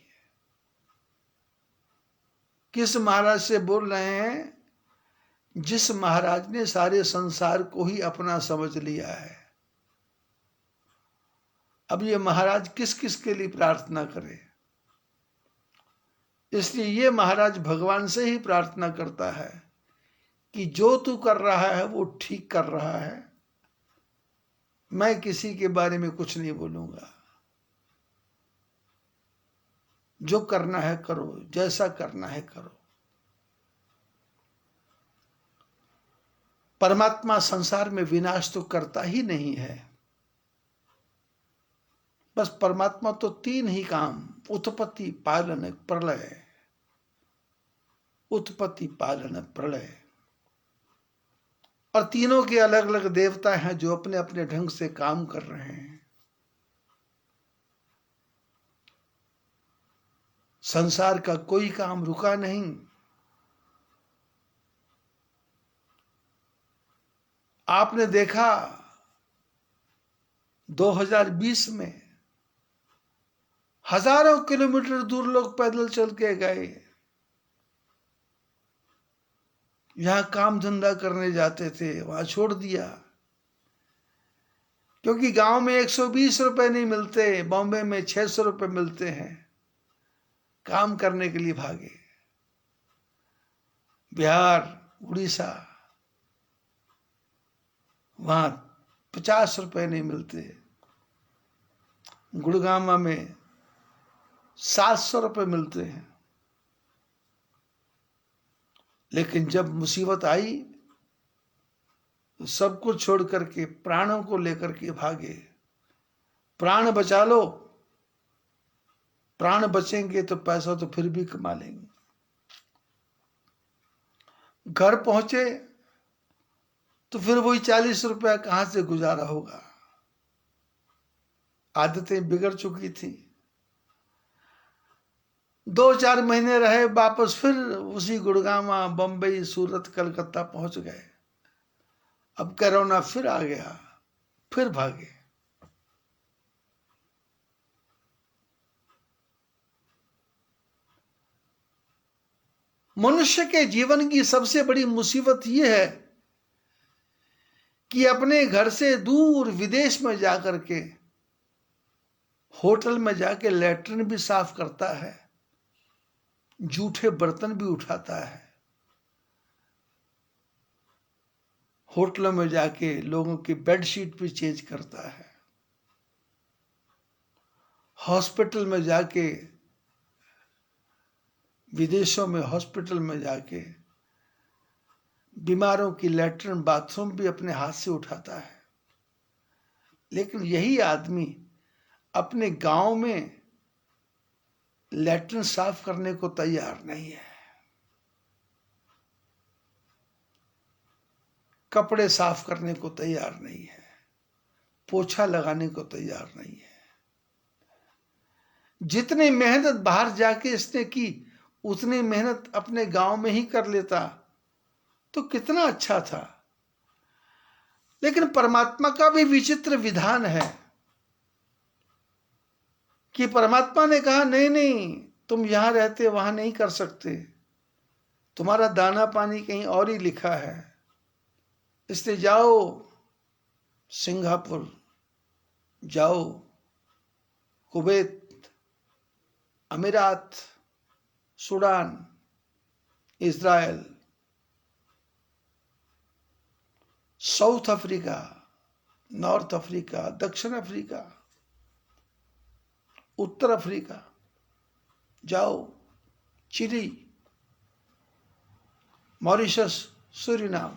किस महाराज से बोल रहे हैं? जिस महाराज ने सारे संसार को ही अपना समझ लिया है। अब ये महाराज किस किस के लिए प्रार्थना करे? इसलिए ये महाराज भगवान से ही प्रार्थना करता है कि जो तू कर रहा है वो ठीक कर रहा है, मैं किसी के बारे में कुछ नहीं बोलूंगा। जो करना है करो, जैसा करना है करो। परमात्मा संसार में विनाश तो करता ही नहीं है। बस परमात्मा तो तीन ही काम, उत्पत्ति, पालन, प्रलय। उत्पत्ति, पालन, प्रलय। और तीनों के अलग अलग देवता हैं जो अपने अपने ढंग से काम कर रहे हैं। संसार का कोई काम रुका नहीं। आपने देखा 2020 में हजारों किलोमीटर दूर लोग पैदल चल के गए, यहां काम धंधा करने जाते थे, वहां छोड़ दिया, क्योंकि गांव में 120 रुपए नहीं मिलते, बॉम्बे में 600 रुपए मिलते हैं। काम करने के लिए भागे। बिहार, उड़ीसा, वहां 50 रुपए नहीं मिलते। गुड़गांव में 700 रुपए मिलते हैं। लेकिन जब मुसीबत आई तो सब कुछ छोड़ करके प्राणों को लेकर के भागे। प्राण बचा लो, प्राण बचेंगे तो पैसा तो फिर भी कमा लेंगे। घर पहुंचे तो फिर वही 40 रुपया कहां से गुजारा होगा। आदतें बिगड़ चुकी थी। 2-4 महीने रहे, वापस फिर उसी गुड़गांव, बंबई, सूरत, कलकत्ता पहुंच गए। अब कोरोना फिर आ गया, फिर भागे। मनुष्य के जीवन की सबसे बड़ी मुसीबत यह है कि अपने घर से दूर विदेश में जाकर के होटल में जाके लैट्रिन भी साफ करता है, जूठे बर्तन भी उठाता है, होटलों में जाके लोगों की बेडशीट भी चेंज करता है, हॉस्पिटल में जाके, विदेशों में हॉस्पिटल में जाके बीमारों की लैट्रिन बाथरूम भी अपने हाथ से उठाता है। लेकिन यही आदमी अपने गांव में लैट्रिन साफ करने को तैयार नहीं है, कपड़े साफ करने को तैयार नहीं है, पोछा लगाने को तैयार नहीं है। जितनी मेहनत बाहर जाके इसने की, उतनी मेहनत अपने गांव में ही कर लेता तो कितना अच्छा था। लेकिन परमात्मा का भी विचित्र विधान है कि परमात्मा ने कहा नहीं नहीं, तुम यहां रहते वहां नहीं कर सकते, तुम्हारा दाना पानी कहीं और ही लिखा है, इसलिए जाओ सिंगापुर, जाओ कुवैत, अमीरात, Sudan, Israel, south Africa, north Africa, दक्षिण अफ्रीका, उत्तर अफ्रीका, जाओ चिली, मॉरिशस, सूरीनाम।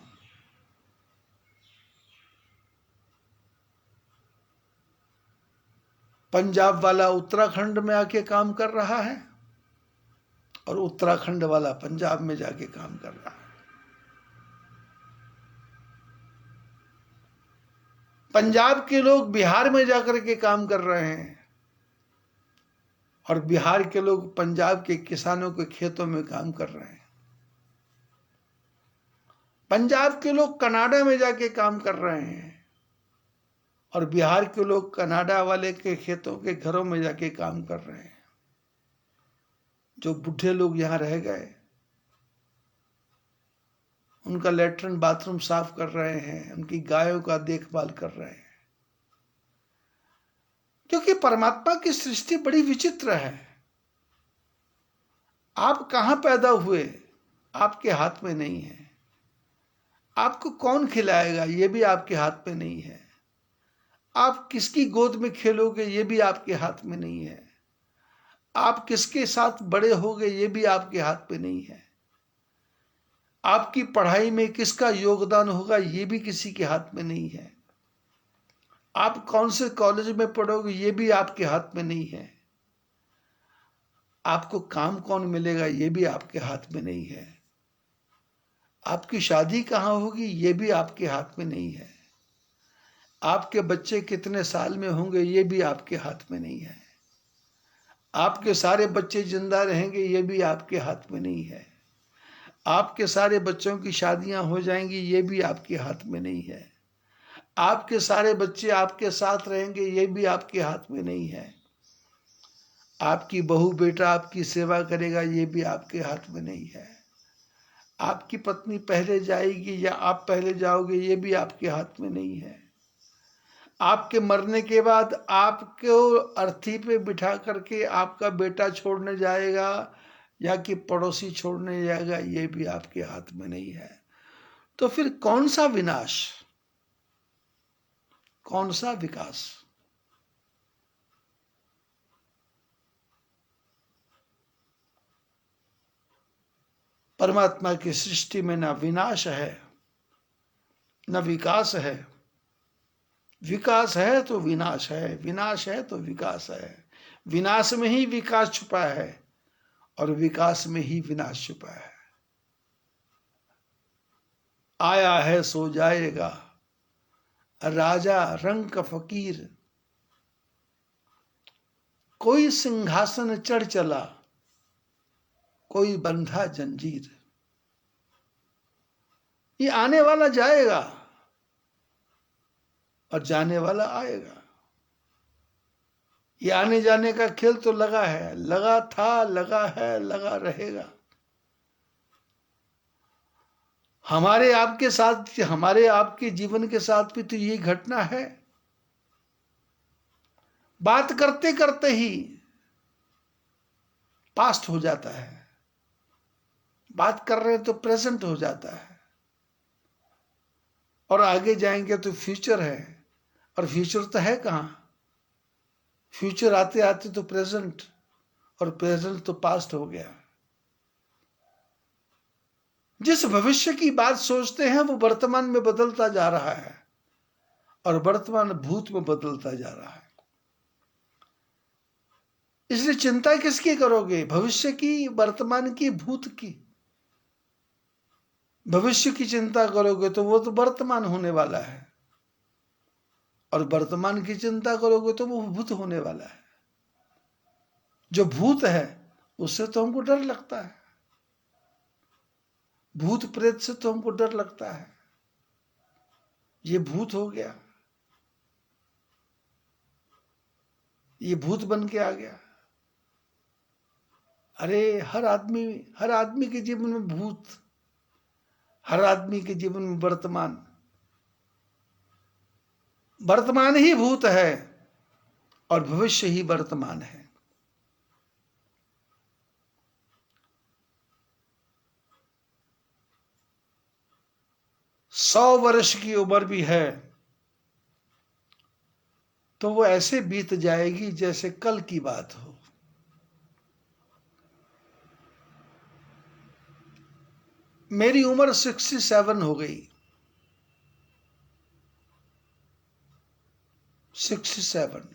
पंजाब वाला उत्तराखंड में आके काम कर रहा है और उत्तराखंड वाला पंजाब में जाके काम कर रहा है। पंजाब के लोग बिहार में जाकर के काम कर रहे हैं और बिहार के लोग पंजाब के किसानों के खेतों में काम कर रहे हैं। पंजाब के लोग कनाडा में जाके काम कर रहे हैं और बिहार के लोग कनाडा वाले के खेतों के घरों में जाके काम कर रहे हैं। जो बुढ़े लोग यहां रह गए, उनका लैट्रिन बाथरूम साफ कर रहे हैं, उनकी गायों का देखभाल कर रहे हैं। क्योंकि परमात्मा की सृष्टि बड़ी विचित्र है। आप कहां पैदा हुए आपके हाथ में नहीं है, आपको कौन खिलाएगा ये भी आपके हाथ में नहीं है, आप किसकी गोद में खेलोगे ये भी आपके हाथ में नहीं है, आप किसके साथ बड़े होगे ये भी आपके हाथ में नहीं है, आपकी पढ़ाई में किसका योगदान होगा ये भी किसी के हाथ में नहीं है, आप कौन से कॉलेज में पढ़ोगे ये भी आपके हाथ में नहीं है, आपको काम कौन मिलेगा ये भी आपके हाथ में नहीं है, आपकी शादी कहाँ होगी ये भी आपके हाथ में नहीं है, आपके बच्चे कितने साल में होंगे ये भी आपके हाथ में नहीं है, आपके सारे बच्चे जिंदा रहेंगे ये भी आपके हाथ में नहीं है, आपके सारे बच्चों की शादियां हो जाएंगी ये भी आपके हाथ में नहीं है, आपके सारे बच्चे आपके साथ रहेंगे, ये भी आपके हाथ में नहीं है। आपकी बहू बेटा आपकी सेवा करेगा, ये भी आपके हाथ में नहीं है। आपकी पत्नी पहले जाएगी या आप पहले जाओगे, ये भी आपके हाथ में नहीं है। आपके मरने के बाद आपको अर्थी पे बिठा करके आपका बेटा छोड़ने जाएगा या कि पड़ोसी छोड़ने जाएगा, ये भी आपके हाथ में नहीं है। तो फिर कौन सा विनाश, कौन सा विकास? परमात्मा की सृष्टि में ना विनाश है न विकास है। विकास है तो विनाश है, विनाश है तो विकास है। विनाश में ही विकास छुपा है और विकास में ही विनाश छुपा है। आया है सो जाएगा, राजा रंग का फकीर। कोई सिंहासन चढ़ चला, कोई बंधा जंजीर। ये आने वाला जाएगा और जाने वाला आएगा। ये आने जाने का खेल तो लगा है, लगा था, लगा है, लगा रहेगा। हमारे आपके साथ, हमारे आपके जीवन के साथ भी तो ये घटना है। बात करते करते ही पास्ट हो जाता है, बात कर रहे हैं तो प्रेजेंट हो जाता है, और आगे जाएंगे तो फ्यूचर है, और फ्यूचर तो है कहां? फ्यूचर आते आते तो प्रेजेंट, और प्रेजेंट तो पास्ट हो गया। जिस भविष्य की बात सोचते हैं वो वर्तमान में बदलता जा रहा है, और वर्तमान भूत में बदलता जा रहा है। इसलिए चिंता किसकी करोगे? भविष्य की, वर्तमान की, भूत की? भविष्य की चिंता करोगे तो वो तो वर्तमान होने वाला है, और वर्तमान की चिंता करोगे तो वो भूत होने वाला है। जो भूत है उससे तो हमको डर लगता है, भूत प्रेत से तो हमको डर लगता है। ये भूत हो गया, ये भूत बन के आ गया। अरे हर आदमी के जीवन में भूत, हर आदमी के जीवन में वर्तमान, वर्तमान ही भूत है और भविष्य ही वर्तमान है। सौ वर्ष की उम्र भी है तो वो ऐसे बीत जाएगी जैसे कल की बात हो। मेरी उम्र 67 हो गई, 67,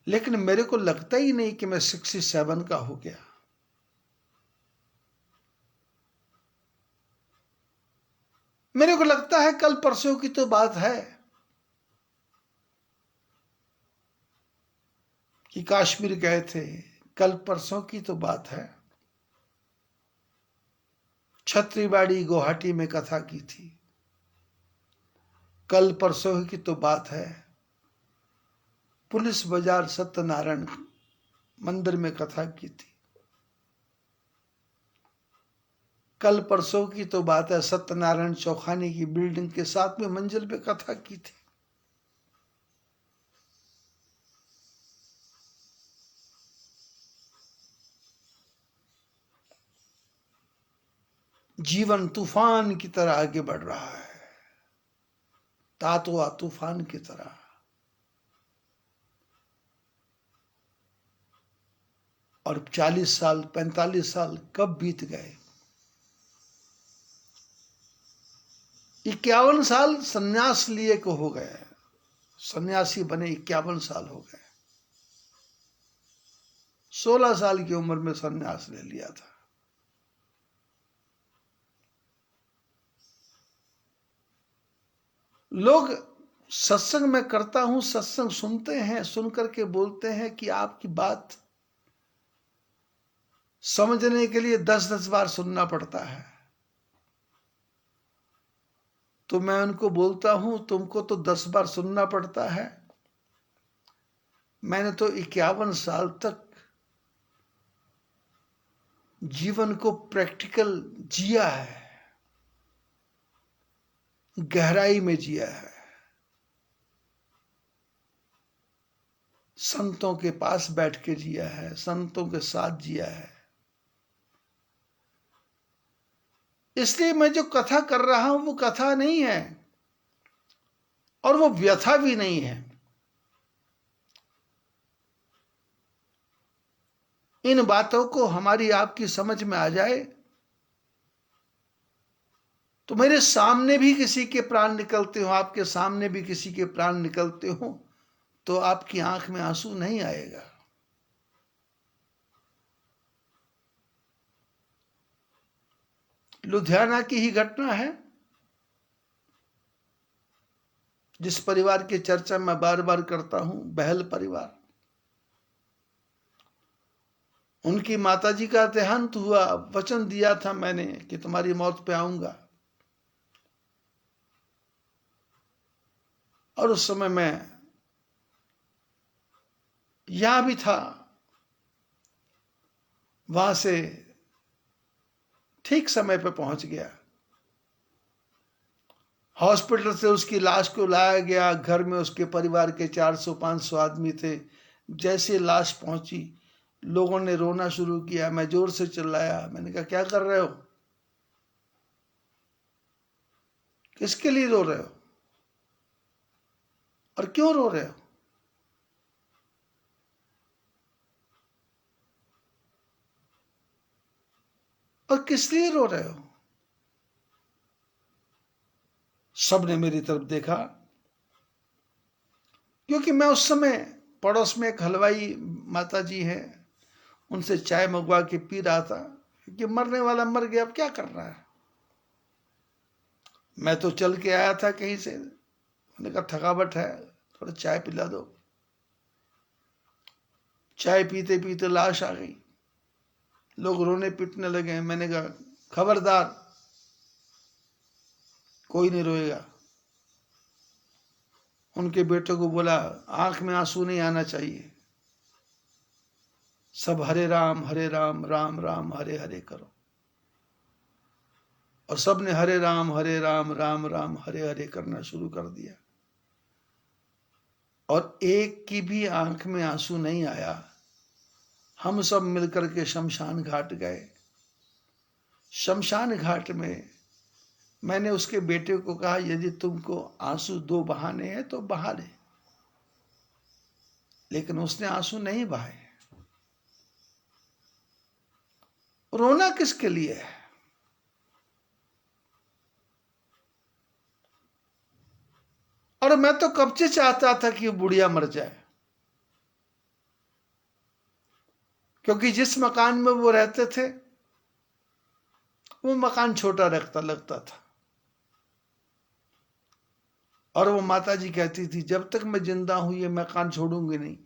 लेकिन मेरे को लगता ही नहीं कि मैं 67 का हो गया। मेरे को लगता है कल परसों की तो बात है कि कश्मीर गए थे, कल परसों की तो बात है। छत्रीबाड़ी गुवाहाटी में कथा की थी, कल परसों की तो बात है। पुलिस बाजार सत्यनारायण मंदिर में कथा की थी, कल परसों की तो बात है। सत्यनारायण चौखानी की बिल्डिंग के 7वें मंजिल पे कथा की थी। जीवन तूफान की तरह आगे बढ़ रहा है, तातुआ तूफान की तरह। और 40 साल 45 साल कब बीत गए? 51 साल सन्यास लिए को हो गए, सन्यासी बने 51 साल हो गए। 16 साल की उम्र में सन्यास ले लिया था। लोग सत्संग में करता हूं, सत्संग सुनते हैं, सुन करके बोलते हैं कि आपकी बात समझने के लिए 10-10 बार सुनना पड़ता है। तो मैं उनको बोलता हूं, तुमको तो 10 बार सुनना पड़ता है, मैंने तो 51 साल तक जीवन को प्रैक्टिकल जिया है, गहराई में जिया है, संतों के पास बैठ के जिया है, संतों के साथ जिया है। इसलिए मैं जो कथा कर रहा हूं वो कथा नहीं है और वो व्यथा भी नहीं है। इन बातों को हमारी आपकी समझ में आ जाए तो मेरे सामने भी किसी के प्राण निकलते हो, आपके सामने भी किसी के प्राण निकलते हो, तो आपकी आंख में आंसू नहीं आएगा। लुधियाना की ही घटना है, जिस परिवार की चर्चा मैं बार बार करता हूं, बहल परिवार। उनकी माताजी का देहांत हुआ, वचन दिया था मैंने कि तुम्हारी मौत पे आऊंगा, और उस समय मैं यहां भी था, वहां से ठीक समय पे पहुंच गया। हॉस्पिटल से उसकी लाश को लाया गया, घर में उसके परिवार के 400-500 आदमी थे। जैसे लाश पहुंची, लोगों ने रोना शुरू किया, मैं जोर से चिल्लाया, मैंने कहा क्या कर रहे हो, किसके लिए रो रहे हो और क्यों रो रहे हो? और किस लिए रो रहे हो? सबने मेरी तरफ देखा, क्योंकि मैं उस समय पड़ोस में एक हलवाई माता जी है, उनसे चाय मंगवा के पी रहा था, कि मरने वाला मर गया, अब क्या कर रहा है। मैं तो चल के आया था कहीं से, मैंने कहा थकावट है, थोड़ा चाय पिला दो। चाय पीते पीते लाश आ गई, लोग रोने पीटने लगे। मैंने कहा खबरदार, कोई नहीं रोएगा। उनके बेटे को बोला आंख में आंसू नहीं आना चाहिए, सब हरे राम राम राम हरे हरे करो। और सबने हरे राम राम राम हरे हरे करना शुरू कर दिया, और एक की भी आंख में आंसू नहीं आया। हम सब मिलकर के शमशान घाट गए। शमशान घाट में मैंने उसके बेटे को कहा, यदि तुमको आंसू दो बहाने हैं तो बहा ले, लेकिन उसने आंसू नहीं बहाए। रोना किसके लिए है? और मैं तो कब से चाहता था कि बुढ़िया मर जाए, क्योंकि जिस मकान में वो रहते थे वो मकान छोटा लगता था, और वो माता जी कहती थी जब तक मैं जिंदा हूं ये मकान छोड़ूंगी नहीं।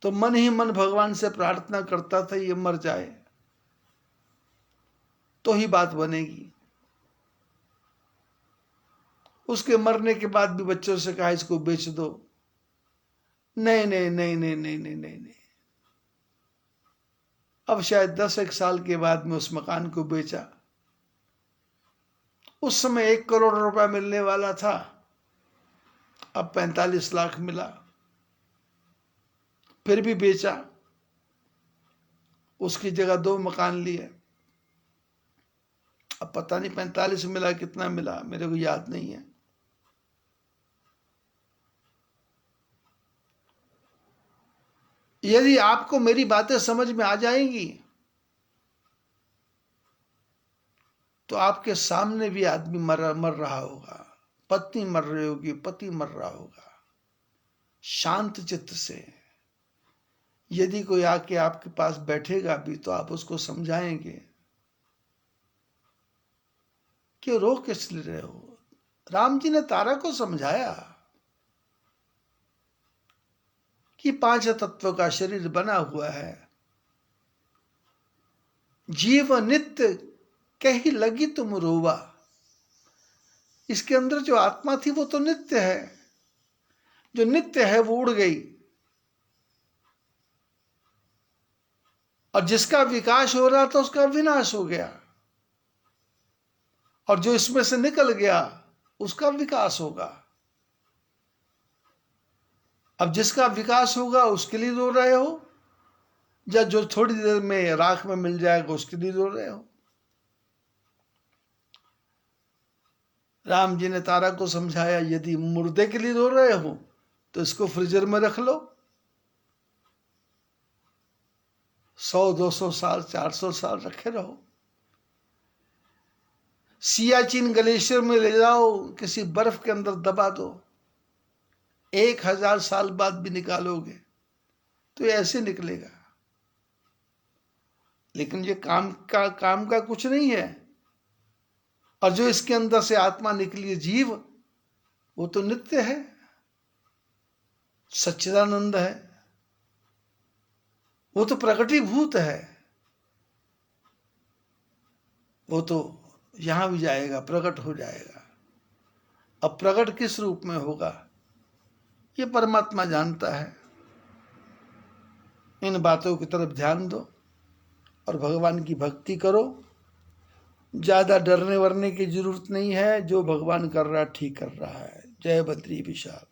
तो मन ही मन भगवान से प्रार्थना करता था ये मर जाए तो ही बात बनेगी। उसके मरने के बाद भी बच्चों से कहा इसको बेच दो, नहीं नहीं नहीं नहीं नहीं नहीं नहीं नहीं। अब शायद 10-1 साल के बाद में उस मकान को बेचा। उस समय 1 करोड़ रुपया मिलने वाला था, अब 45 लाख मिला, फिर भी बेचा। उसकी जगह 2 मकान लिए। अब पता नहीं 45 मिला कितना मिला, मेरे को याद नहीं है। यदि आपको मेरी बातें समझ में आ जाएंगी तो आपके सामने भी आदमी मर रहा होगा, पत्नी मर रही होगी, पति मर रहा होगा, शांत चित्त से यदि कोई आके आपके पास बैठेगा भी तो आप उसको समझाएंगे कि रो किस लिए रहे हो। राम जी ने तारा को समझाया कि 5 तत्व का शरीर बना हुआ है, जीव नित्य कहीं लगी तुम रोवा। इसके अंदर जो आत्मा थी वो तो नित्य है, जो नित्य है वो उड़ गई, और जिसका विकास हो रहा था उसका विनाश हो गया, और जो इसमें से निकल गया उसका विकास होगा। अब जिसका विकास होगा उसके लिए रो रहे हो, या जो थोड़ी देर में राख में मिल जाएगा उसके लिए रो रहे हो? राम जी ने तारा को समझाया, यदि मुर्दे के लिए रो रहे हो तो इसको फ्रीजर में रख लो, 100-200 साल 400 साल रखे रहो। सियाचिन ग्लेशियर में ले जाओ, किसी बर्फ के अंदर दबा दो, 1000 साल बाद भी निकालोगे तो ये ऐसे निकलेगा। लेकिन ये काम का कुछ नहीं है। और जो इसके अंदर से आत्मा निकली जीव, वो तो नित्य है, सच्चिदानंद है, वो तो प्रकटीभूत है, वो तो यहां भी जाएगा, प्रकट हो जाएगा। अब प्रकट किस रूप में होगा ये परमात्मा जानता है। इन बातों की तरफ ध्यान दो और भगवान की भक्ति करो। ज्यादा डरने वरने की जरूरत नहीं है, जो भगवान कर रहा है ठीक कर रहा है। जय बद्री विशाल।